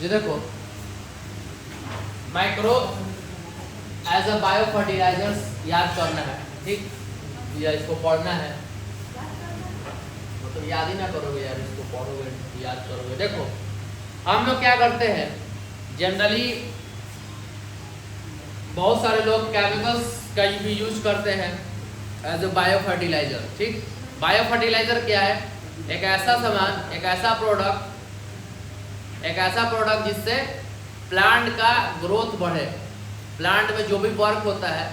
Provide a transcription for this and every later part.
ये देखो micro as a bio fertilisers याद करना है, ठीक, या इसको पढ़ना है, मतलब याद ही ना करोगे यार, इसको पढ़ोगे याद करोगे। देखो हम लोग क्या करते हैं जनरली, बहुत सारे लोग केमिकल्स का भी यूज करते हैं एज अ बायो फर्टिलाइजर, ठीक। बायो फर्टिलाइजर क्या है? एक ऐसा सामान, एक ऐसा प्रोडक्ट जिससे प्लांट का ग्रोथ बढ़े। प्लांट में जो भी वर्क होता है,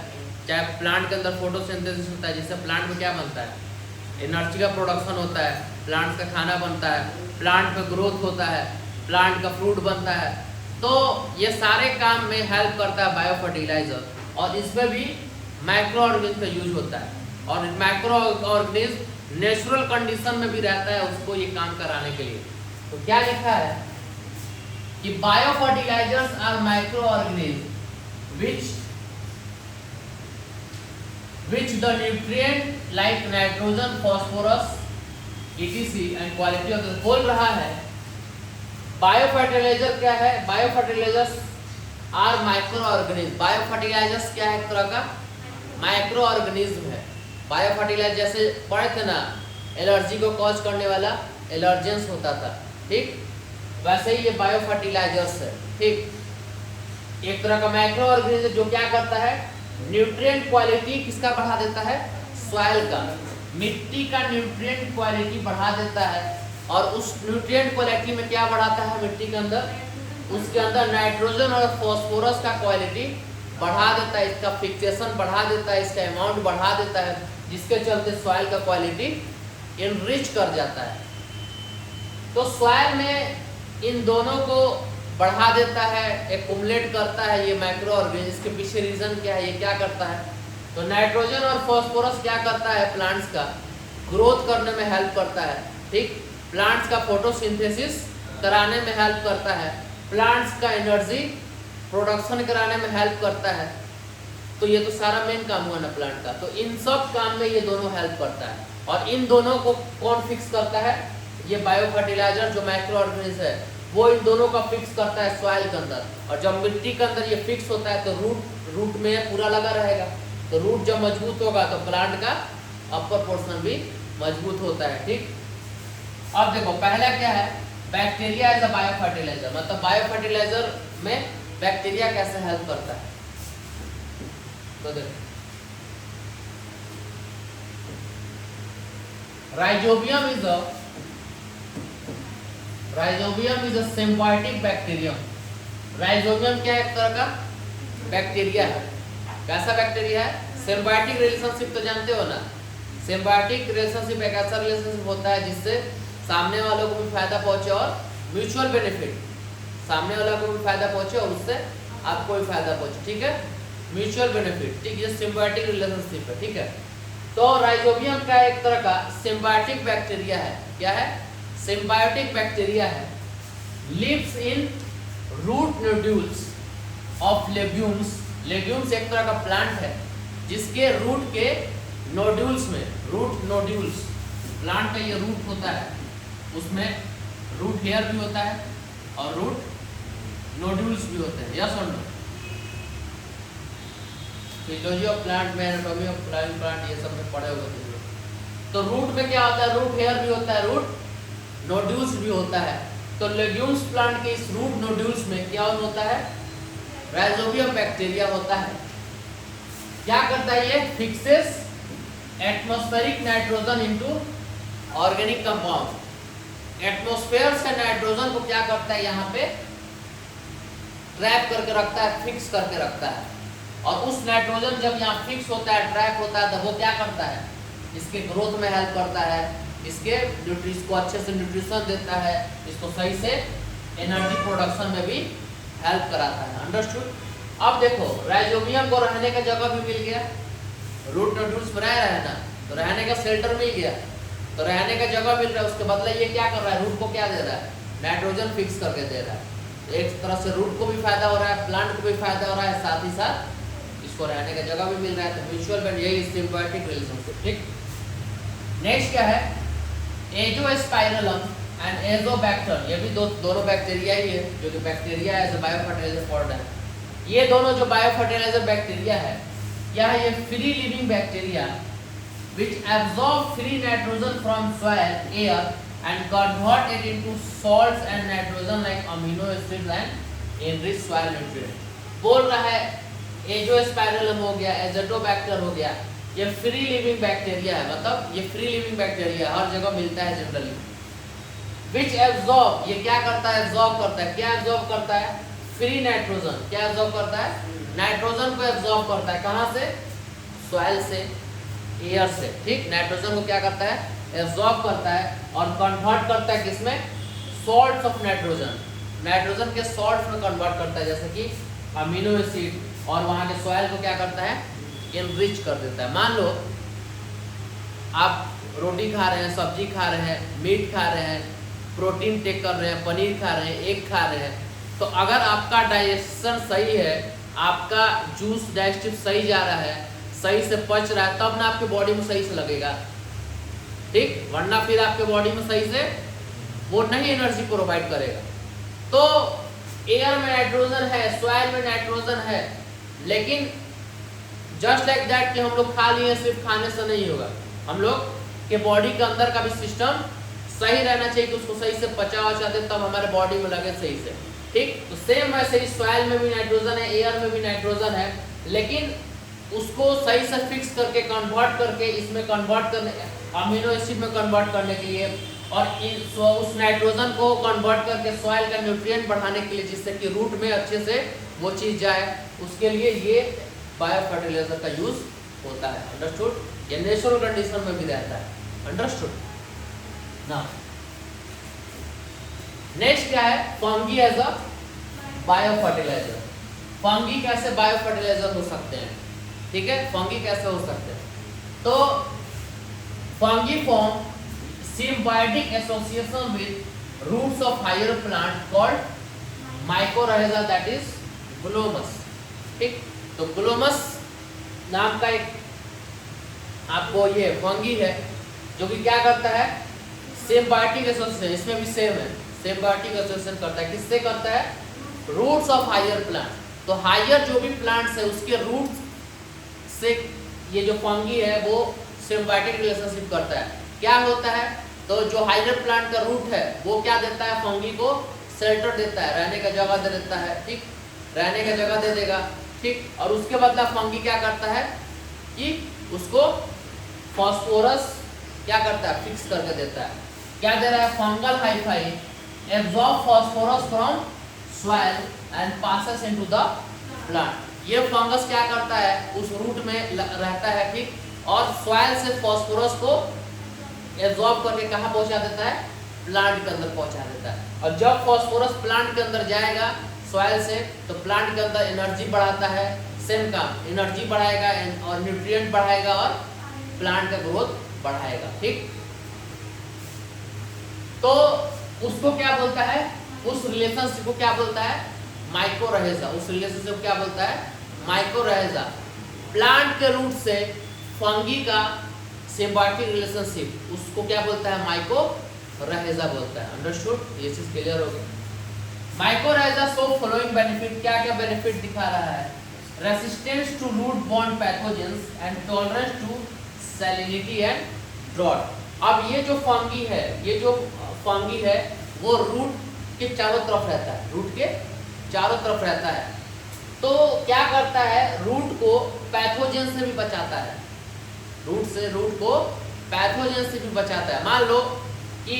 चाहे प्लांट के अंदर फोटोसिंथेसिस होता है जिससे प्लांट में क्या बनता है, एनर्जी का प्रोडक्शन होता है, प्लांट का खाना बनता है, प्लांट में ग्रोथ होता है, प्लांट का फ्रूट बनता है, तो ये सारे काम में हेल्प करता है बायो फर्टिलाइजर। और इसमें भी माइक्रो ऑर्गेनिज्म का यूज होता है, और माइक्रो ऑर्गेनिज्म नेचुरल कंडीशन में भी रहता है उसको ये काम कराने के लिए। तो क्या लिखा है कि bio fertilisers are micro organism which the nutrient like nitrogen, phosphorus, etc and quality of the बोल रहा है। बायो फर्टिलाइजर क्या है? Bio fertilisers are micro organism. Bio fertilisers क्या है? एक तरह का माइक्रो ऑर्गेनिज्म है। बायो फर्टिलाइजर जैसे पढ़े थे ना, एलर्जी को कॉज करने वाला एलर्जेंस होता था, ठीक, वैसे ही ये बायो फर्टिलाइजर्स है, ठीक। एक तरह का माइक्रो ऑर्गेनिज्म जो क्या करता है, न्यूट्रिएंट क्वालिटी किसका बढ़ा देता है? सॉइल का, मिट्टी का न्यूट्रिएंट क्वालिटी बढ़ा देता है। और उस न्यूट्रिएंट क्वालिटी में क्या बढ़ाता है मिट्टी के अंदर? उसके अंदर नाइट्रोजन और फास्फोरस का क्वालिटी बढ़ा देता है, इसका फिक्सेशन बढ़ा देता है, इसका अमाउंट बढ़ा देता है, जिसके चलते सॉइल का क्वालिटी इनरिच कर जाता है। तो सॉइल में इन दोनों को बढ़ा देता है, एक्युमुलेट करता है ये माइक्रो ऑर्गेनिज्म। इसके पीछे रीजन क्या है, ये क्या करता है? तो नाइट्रोजन और फास्फोरस क्या करता है? प्लांट्स का ग्रोथ करने में हेल्प करता है, ठीक, प्लांट्स का फोटोसिंथेसिस कराने में हेल्प करता है, प्लांट्स का एनर्जी प्रोडक्शन कराने में हेल्प करता है। तो ये तो सारा मेन काम हुआ ना प्लांट का। तो इन सब काम में ये दोनों हेल्प करता है। और इन दोनों को कौन फिक्स करता है? ये बायो फर्टिलाइजर जो माइक्रो ऑर्गेनिज्म है वो इन दोनों का फिक्स करता है सॉइल के अंदर। और जब मिट्टी के अंदर ये फिक्स होता है तो रूट में पूरा लगा रहेगा। तो रूट जब मजबूत होगा तो प्लांट का अपर पोर्शन भी मजबूत होता है, ठीक। अब देखो पहला क्या है, bacteria as a bio fertiliser, मतलब बायो फर्टिलाइजर में बैक्टीरिया कैसे हेल्प करता है। तो देखो rhizobium is a symbiotic bacterium. Rhizobium क्या है? एक तरह का बैक्टीरिया है। कैसा बैक्टीरिया है? सिम्बायोटिक रिलेशनशिप तो जानते हो ना। सिम्बायोटिक रिलेशनशिप एक ऐसा रिलेशनशिप होता है जिससे सामने वालों को भी फायदा पहुंचे और म्यूचुअल बेनिफिट, सामने वालों को भी फायदा पहुंचे और उससे आपको भी फायदा पहुंचे, ठीक है, म्यूचुअल बेनिफिट, ठीक। ये सिम्बायोटिक रिलेशनशिप है, ठीक है। तो राइजोबियम का एक तरह का सिम्बायोटिक बैक्टीरिया है। क्या है? सिम्बायोटिक बैक्टीरिया है। Lives in root nodules of legumes. Legumes एक तरह का प्लांट है जिसके रूट के नोड्यूल्स में, रूट नोड्यूल्स, प्लांट का ये रूट होता है, उसमें रूट हेयर भी होता है और रूट नोड्यूल्स भी होते हैं। यस और नो? फिजियोलॉजी ऑफ प्लांट में, एनाटॉमी ऑफ प्लांट, ये सब में पढ़े हुए थे। तो रूट में क्या होता है? रूट हेयर भी होता है, रूट नोड्यूल्स भी होता है। तो लेग्यूम्स प्लांट के इस रूट नोड्यूल्स में क्या होता है? राइजोबियम बैक्टीरिया होता है। क्या करता है ये? Fixes atmospheric nitrogen into organic compound. Atmosphere से नाइट्रोजन को क्या करता है? यहाँ पे ट्रैप करके रखता है, फिक्स करके रखता है। और उस नाइट्रोजन जब यहाँ फिक्स होता है, ट्रैप होता है, तब वो क्या करता है? इसके ग्रोथ में हेल्प करता है, इसके इसको अच्छे से न्यूट्रिशन देता है, इसको सही से एनर्जी प्रोडक्शन में भी हेल्प कराता है। अंडरस्टूड? अब देखो राइजोबियम को रहने का जगह भी मिल गया, रूट नोड्यूल्स में रह रहा है ना, तो रहने का शेल्टर मिल गया, तो रहने का जगह मिल रहा है। उसके बदले ये क्या कर रहा है? रूट को क्या दे रहा है? नाइट्रोजन फिक्स करके दे रहा है। एक तरह से रूट को भी फायदा हो रहा है, प्लांट को भी फायदा हो रहा है, साथ ही साथ इसको रहने का जगह भी मिल रहा है। तो म्यूचुअल बेनिफिट, यही सिम्बायोटिक रिलेशनशिप, ठीक। नेक्स्ट क्या है? एंजियोस्पाइरलम एंड एजोबैक्टर, ये भी दोनों बैक्टीरिया ही है, जो कि bacteria as a bio fertiliser formed है। ये दोनों जो बायो फर्टिलाइजर बैक्टीरिया है, क्या है ये? Free living bacteria which absorb free nitrogen from soil air and convert it into salts and nitrogen like amino acids and enrich soil nutrients। बोल रहा है एजोस्पाइरलम हो गया, एज़ोटोबैक्टर हो गया, ये फ्री लिविंग बैक्टीरिया है, मतलब ये फ्री लिविंग बैक्टीरिया हर जगह मिलता है जनरली। विच एब्जॉर्ब, ये क्या करता है? एब्जॉर्ब करता है। क्या एब्जॉर्ब करता है? Free nitrogen. क्या एब्जॉर्ब करता है? नाइट्रोजन को एब्जॉर्ब करता है। कहाँ से? सॉइल से, एयर से। ठीक, नाइट्रोजन को क्या करता है? एब्जॉर्ब करता है और कन्वर्ट करता है किसमें? सॉल्ट्स ऑफ नाइट्रोजन, नाइट्रोजन के सॉल्ट्स में कन्वर्ट करता है, जैसे कि अमीनो एसिड, और वहाँ के सॉइल को क्या करता है? इनरिच कर देता है। मान लो आप रोटी खा रहे हैं, सब्जी खा रहे हैं, मीट खा रहे हैं, प्रोटीन टेक कर रहे हैं, पनीर खा रहे हैं, एग खा रहे हैं, तो अगर आपका डाइजेशन सही है, आपका जूस डाइजेस्टिव सही जा रहा है, सही से पच रहा है, तब ना आपके बॉडी में सही से लगेगा। ठीक, वरना फिर आपके बॉडी में सही से वो नहीं एनर्जी प्रोवाइड करेगा। तो एयर में नाइट्रोजन है, सॉइल में नाइट्रोजन है, लेकिन जस्ट लाइक दैट कि हम लोग खा लिए, सिर्फ खाने से नहीं होगा, हम लोग के बॉडी के अंदर का भी सिस्टम सही रहना चाहिए कि उसको सही से पचा दे, तब हमारे बॉडी में लगे सही से। ठीक, तो सेम वैसे ही सॉइल में भी नाइट्रोजन है, एयर में भी नाइट्रोजन है, लेकिन उसको सही से फिक्स करके कन्वर्ट करके इसमें कन्वर्ट करने, अमीनो एसिड में कन्वर्ट करने के लिए, और उस नाइट्रोजन को कन्वर्ट करके सॉइल का न्यूट्रिएंट बढ़ाने के लिए, जिससे कि रूट में अच्छे से वो चीज़ जाए, उसके लिए ये बायो फर्टिलाइजर का यूज होता है। अंडरस्टूड? ये नेचुरल कंडीशन में भी रहता है। अंडरस्टूड ना? नेक्स्ट क्या है? Fungi as a bio fertiliser. Fungi कैसे बायो फर्टिलाइजर हो सकते हैं? ठीक है, फंगी कैसे हो सकते हैं? तो fungi form symbiotic association with roots of higher plant called mycorrhiza, that is Glomus. ठीक, तो ग्लोमस नाम का एक आपको ये फंगी है, जो कि क्या करता है? सिम्बायोटिक एसोसिएशन, इसमें भी सेम है, सिम्बायोटिक एसोसिएशन करता है। किससे करता है? Roots of higher plant. तो हायर जो भी प्लांट्स है उसके रूट्स से ये जो फंगी है वो सिम्बायोटिक रिलेशनशिप करता है। क्या होता है? तो जो हायर प्लांट का रूट है वो क्या देता है? फंगी को शेल्टर देता है, रहने का जगह दे देता है। ठीक, रहने का जगह दे देगा। ठीक, और उसके बदला फंगी क्या करता है कि उसको फास्फोरस क्या करता है? फिक्स करके देता है। क्या दे रहा है? Fungal hi-fi absorb phosphorus from soil and passes into the plant. ये फंगस क्या करता है? उस रूट में रहता है, ठीक, और सॉइल से फास्फोरस को एब्जॉर्ब करके कहाँ पहुंचा देता है? प्लांट के अंदर पहुंचा देता है। और जब फास्फोरस प्लांट के अंदर जाएगा सॉइल से, तो प्लांट के अंदर एनर्जी बढ़ाता है। सेम काम, एनर्जी बढ़ाएगा और न्यूट्रिएंट बढ़ाएगा और प्लांट का ग्रोथ बढ़ाएगा। ठीक, तो उसको क्या बोलता है? उस रिलेशनशिप को क्या बोलता है? माइकोरहिजा। उस रिलेशनशिप को क्या बोलता है? माइकोरहिजा। प्लांट के रूट से फंगी का सिम्बायोटिक रिलेशनशिप, उसको क्या बोलता है? माइकोरहिजा बोलता है। अंडरस्टूड? ये चीज क्लियर हो गई। Mycorrhiza show following benefit. क्या क्या बेनिफिट दिखा रहा है? Resistance to root bond pathogens and tolerance to salinity and drought. अब ये जो फंगी है, ये जो फंगी है वो रूट के चारों तरफ रहता है, रूट के चारों तरफ रहता है। तो क्या करता है? रूट को पैथोजन से भी बचाता है, रूट को पैथोजन से भी बचाता है। मान लो कि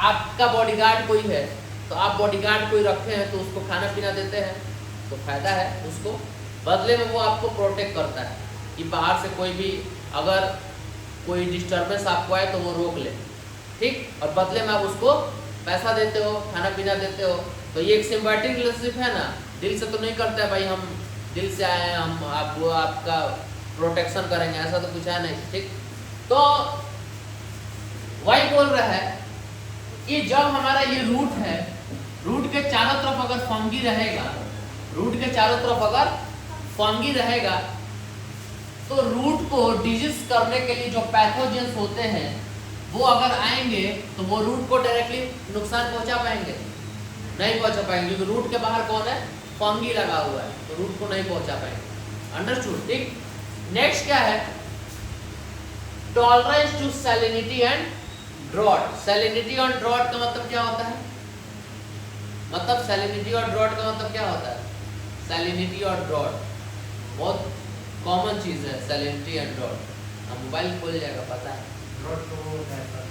आपका बॉडीगार्ड कोई है, तो आप बॉडीगार्ड कोई रखे हैं, तो उसको खाना पीना देते हैं, तो फायदा है उसको। बदले में वो आपको प्रोटेक्ट करता है कि बाहर से कोई भी अगर कोई डिस्टर्बेंस आपको आए तो वो रोक ले। ठीक, और बदले में आप उसको पैसा देते हो, खाना पीना देते हो। तो ये एक सिम्बायोटिक रिलेशनशिप है ना। दिल से तो नहीं करता है भाई हम दिल से आए हैं, हम आपका प्रोटेक्शन करेंगे, ऐसा तो कुछ है नहीं। ठीक, तो वही बोल रहा है कि जब हमारा ये रूट है, रूट के चारों तरफ अगर फंगी रहेगा, रूट के चारों तरफ अगर फंगी रहेगा, तो रूट को डिजीज करने के लिए जो पैथोजेंस होते हैं वो अगर आएंगे तो वो रूट को डायरेक्टली नुकसान पहुंचा पाएंगे? नहीं पहुंचा पाएंगे, क्योंकि रूट के बाहर कौन है? फंगी लगा हुआ है, तो रूट को नहीं पहुंचा पाएंगे। अंडरस्टूड? ठीक। नेक्स्ट क्या है? Tolerance to salinity and drought. Salinity और ड्रॉट का मतलब क्या होता है? मतलब सैलिनिटी और ड्रॉट का मतलब क्या होता है? सैलिनिटी और ड्रॉट बहुत कॉमन चीज है, सैलिनिटी एंड ड्रॉट। अब मोबाइल खोल जाएगा, पता है। ड्रॉट तो वो होता है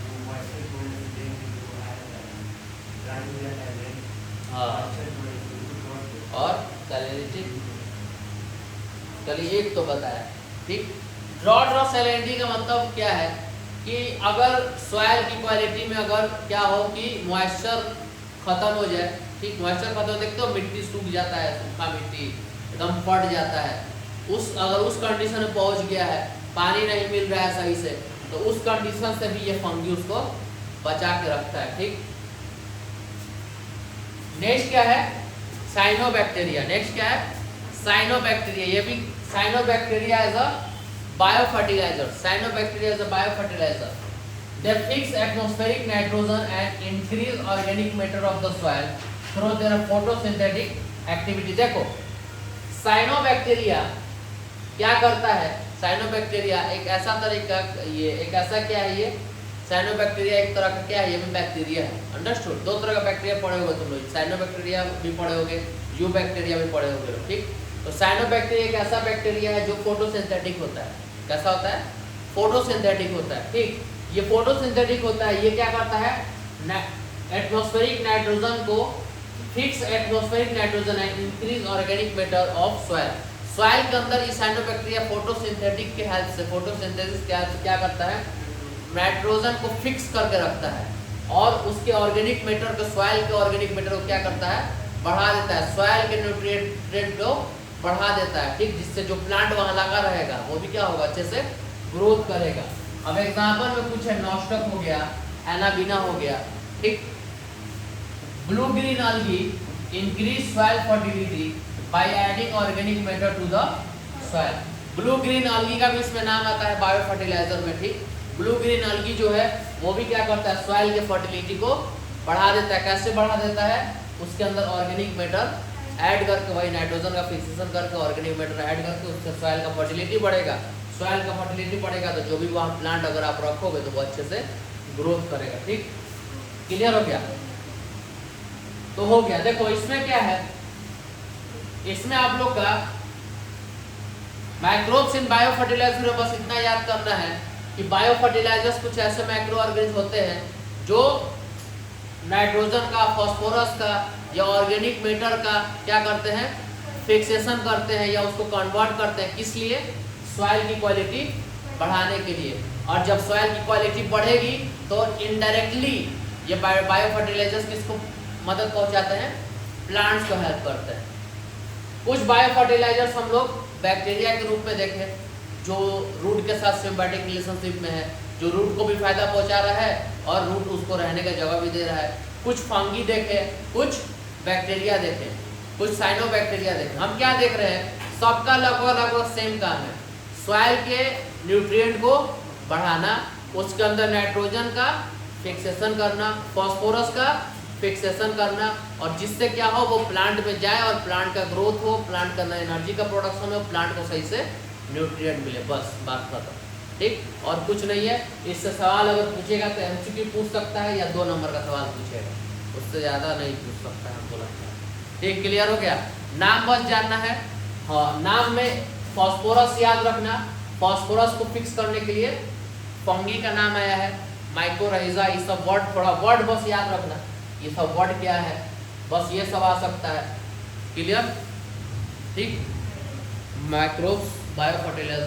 हाँ, और सैलिनिटी, चलिए एक तो बताया। ठीक। ड्रॉट और सैलिनिटी का मतलब क्या है कि अगर सॉइल की क्वालिटी में अगर क्या हो कि मॉइस्चर खत्म हो जाए। ठीक, मॉइस्चर खत्म हो, देखते हो मिट्टी सूख जाता है, सूखा मिट्टी एकदम फट जाता है। अगर उस कंडीशन में पहुंच गया है, पानी नहीं मिल रहा है सही से, तो उस कंडीशन से भी ये फंगी उसको बचा के रखता है। ठीक। नेक्स्ट क्या है? साइनोबैक्टीरिया। नेक्स्ट क्या है? साइनोबैक्टीरिया। ये भी cyanobacteria as a biofertiliser. Cyanobacteria as a biofertiliser. They fix atmospheric nitrogen and increase organic matter of the soil through their photosynthetic activity। देखो, साइनोबैक्टीरिया क्या करता है? साइनोबैक्टीरिया एक ऐसा तरीका, ये एक ऐसा क्या है? ये साइनोबैक्टीरिया एक तरह का क्या है? ये भी बैक्टीरिया है। अंडरस्टूड? दो तरह का बैक्टीरिया पढ़े होगे तुम लोग, साइनोबैक्टीरिया भी पढ़े होगे, यू बैक्टीरिया भी पढ़े होगे। ठीक। तो साइनोबैक्टीरिया एक ऐसा बैक्टीरिया है जो फोटोसिंथेटिक होता है। कैसा होता है? फोटोसिंथेटिक होता है। ठीक। ये फोटोसिंथेटिक होता है, ये क्या करता है? एटमॉस्फेरिक नाइट्रोजन को fix atmospheric nitrogen and increase organic matter of soil. Soil के अंदर ये साइनोबैक्टीरिया फोटोसिंथेटिक के हेल्प से, फोटोसिंथेसिस के हेल्प से क्या करता है? नाइट्रोजन को फिक्स करके रखता है और उसके ऑर्गेनिक मैटर को, सॉइल के ऑर्गेनिक मैटर को क्या करता है? बढ़ा देता है। सॉइल के न्यूट्रिएंट को बढ़ा देता है। ठीक। जिससे जो प्लांट वहां लगा रहेगा वो भी क्या होगा? अच्छे से ग्रोथ करेगा। अब एग्जांपल में कुछ है, नॉस्टक हो गया, एनाबीना हो गया। ठीक। Blue green algae increase soil fertility by adding organic matter to the soil। Blue green algae का भी इसमें नाम आता है बायो फर्टिलाइजर में। ठीक। ब्लू ग्रीन algae जो है वो भी क्या करता है? सॉइल के फर्टिलिटी को बढ़ा देता है। कैसे बढ़ा देता है? उसके अंदर ऑर्गेनिक मैटर ऐड करके, वही नाइट्रोजन का फिक्सेशन करके, ऑर्गेनिक मैटर ऐड करके उससे सॉइल का फर्टिलिटी बढ़ेगा। सॉइल का फर्टिलिटी बढ़ेगा तो जो भी वहाँ प्लांट अगर आप रखोगे तो वो अच्छे से ग्रोथ करेगा। ठीक। क्लियर हो गया? तो हो गया। देखो इसमें क्या है, इसमें आप लोग का माइक्रोब्स इन बायो फर्टिलाइजर में बस इतना याद करना है कि बायो फर्टिलाइजर्स कुछ ऐसे माइक्रो ऑर्गेनिज्म होते हैं जो नाइट्रोजन का, फास्फोरस का या ऑर्गेनिक मैटर का क्या करते हैं? फिक्सेशन करते हैं या उसको कन्वर्ट करते हैं। किस लिए? सॉइल की क्वालिटी बढ़ाने के लिए। और जब सॉइल की क्वालिटी बढ़ेगी तो इनडायरेक्टली ये बायो फर्टिलाइजर्स किसको मदद पहुंचाते हैं? प्लांट्स को हेल्प करते हैं। कुछ बायो फर्टिलाइजर्स हम लोग बैक्टीरिया के रूप में देखें जो रूट के साथ सिम्बायोटिक रिलेशनशिप में है, जो रूट को भी फायदा पहुंचा रहा है और रूट उसको रहने का जगह भी दे रहा है। कुछ फंगी देखें, कुछ बैक्टीरिया देखें, कुछ साइनोबैक्टीरिया देखें। हम क्या देख रहे हैं? सबका लगभग सेम काम है, सॉइल के न्यूट्रिएंट को बढ़ाना, उसके अंदर नाइट्रोजन का फिक्सेशन करना, फास्फोरस का फिक्सेशन करना, और जिससे क्या हो वो प्लांट में जाए और प्लांट का ग्रोथ हो, प्लांट का एनर्जी का प्रोडक्शन हो, प्लांट को सही से न्यूट्रिएंट मिले। बस बात खत्म। ठीक। और कुछ नहीं है। इससे सवाल अगर पूछेगा तो एमसीक्यू पूछ सकता है या 2 नंबर का सवाल पूछेगा, उससे ज़्यादा नहीं पूछ सकता है, हमको लगता है। ठीक। क्लियर हो गया? नाम बस जानना है। हाँ, नाम में फास्फोरस याद रखना। फास्फोरस को फिक्स करने के लिए फंगी का नाम आया है, माइकोराइजा। ये सब वर्ड, थोड़ा वर्ड बस याद रखना, ये सब वर्ड क्या है, बस ये सब आ सकता है। क्लियर? ठीक। Microbes, bio fertiliser.